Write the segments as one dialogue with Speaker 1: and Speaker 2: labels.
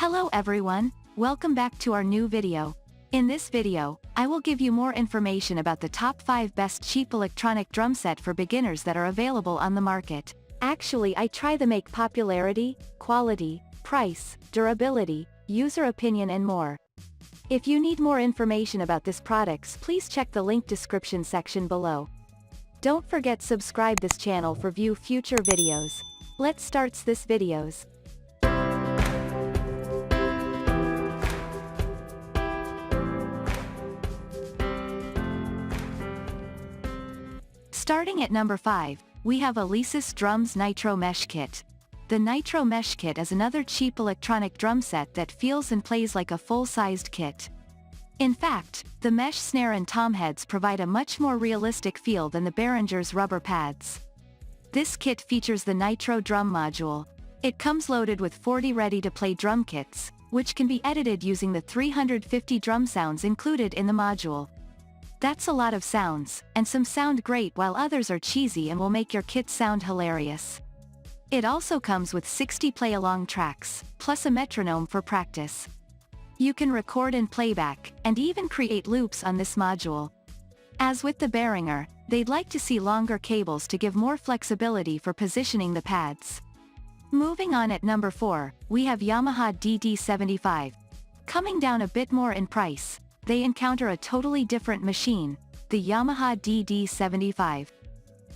Speaker 1: Hello everyone, welcome back to our new video. In this video, I will give you more information about the top 5 best cheap electronic drum set for beginners that are available on the market. Actually, I try to make popularity, quality, price, durability, user opinion and more. If you need more information about these products, please check the link description section below. Don't forget subscribe this channel for view future videos. Let's start this videos. Starting at number 5, we have Alesis Drums Nitro Mesh Kit. The Nitro Mesh Kit is another cheap electronic drum set that feels and plays like a full-sized kit. In fact, the mesh snare and tom heads provide a much more realistic feel than the Behringer's rubber pads. This kit features the Nitro drum module. It comes loaded with 40 ready-to-play drum kits, which can be edited using the 350 drum sounds included in the module. That's a lot of sounds, and some sound great while others are cheesy and will make your kit sound hilarious. It also comes with 60 play-along tracks, plus a metronome for practice. You can record and playback, and even create loops on this module. As with the Behringer, they'd like to see longer cables to give more flexibility for positioning the pads. Moving on at number 4, we have Yamaha DD75. Coming down a bit more in price, they encounter a totally different machine, the Yamaha DD75.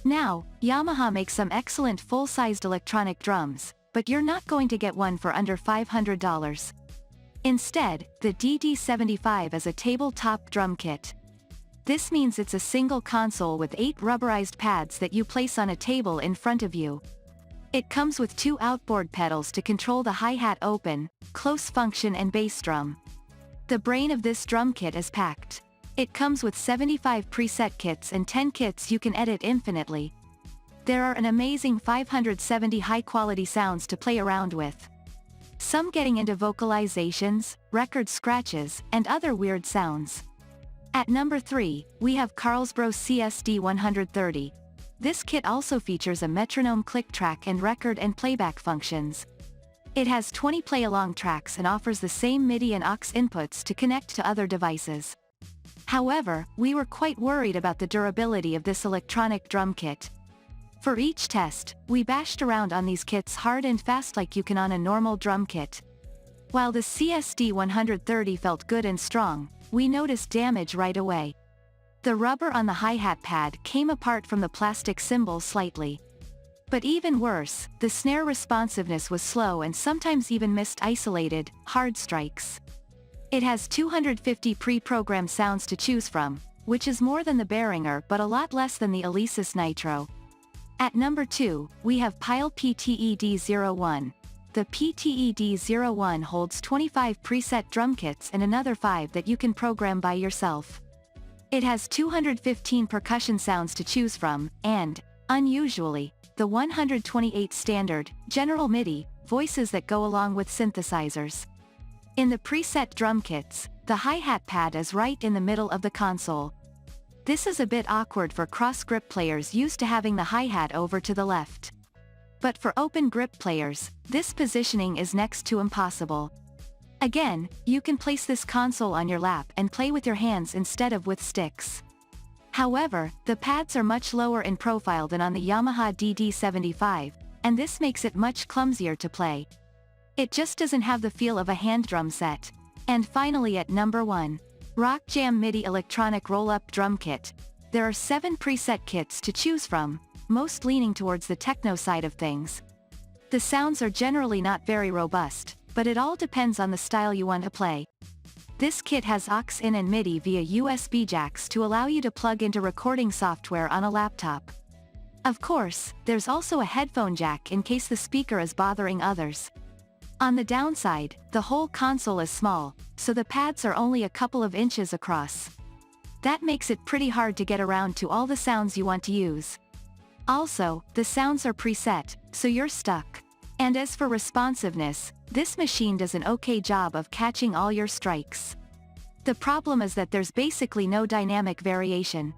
Speaker 1: Now, Yamaha makes some excellent full-sized electronic drums, but you're not going to get one for under $500. Instead, the DD75 is a tabletop drum kit. This means it's a single console with 8 rubberized pads that you place on a table in front of you. It comes with 2 outboard pedals to control the hi-hat open, close function and bass drum. The brain of this drum kit is packed. It comes with 75 preset kits and 10 kits you can edit infinitely. There are an amazing 570 high-quality sounds to play around with. Some getting into vocalizations, record scratches, and other weird sounds. At number 3, we have Carlsbro CSD130. This kit also features a metronome click track and record and playback functions. It has 20 play-along tracks and offers the same Midi and aux inputs to connect to other devices. However, we were quite worried about the durability of this electronic drum kit. For each test, we bashed around on these kits hard and fast like you can on a normal drum kit. While the CSD130 felt good and strong, we noticed damage right away. The rubber on the hi-hat pad came apart from the plastic cymbal slightly. But even worse, the snare responsiveness was slow and sometimes even missed isolated, hard strikes. It has 250 pre-programmed sounds to choose from, which is more than the Behringer but a lot less than the Alesis Nitro. At number 2, we have Pyle PTED01. The PTED01 holds 25 preset drum kits and another 5 that you can program by yourself. It has 215 percussion sounds to choose from, and, unusually, the 128 standard, general MIDI, voices that go along with synthesizers. In the preset drum kits, the hi-hat pad is right in the middle of the console. This is a bit awkward for cross-grip players used to having the hi-hat over to the left. But for open grip players, this positioning is next to impossible. Again, you can place this console on your lap and play with your hands instead of with sticks. However, the pads are much lower in profile than on the Yamaha DD75, and this makes it much clumsier to play. It just doesn't have the feel of a hand drum set. And finally at number 1, RockJam Midi Electronic Roll-Up Drum Kit. There are 7 preset kits to choose from, most leaning towards the techno side of things. The sounds are generally not very robust, but it all depends on the style you want to play. This kit has aux in and MIDI via USB jacks to allow you to plug into recording software on a laptop. Of course, there's also a headphone jack in case the speaker is bothering others. On the downside, the whole console is small, so the pads are only a couple of inches across. That makes it pretty hard to get around to all the sounds you want to use. Also, the sounds are preset, so you're stuck. And as for responsiveness, this machine does an okay job of catching all your strikes. The problem is that there's basically no dynamic variation.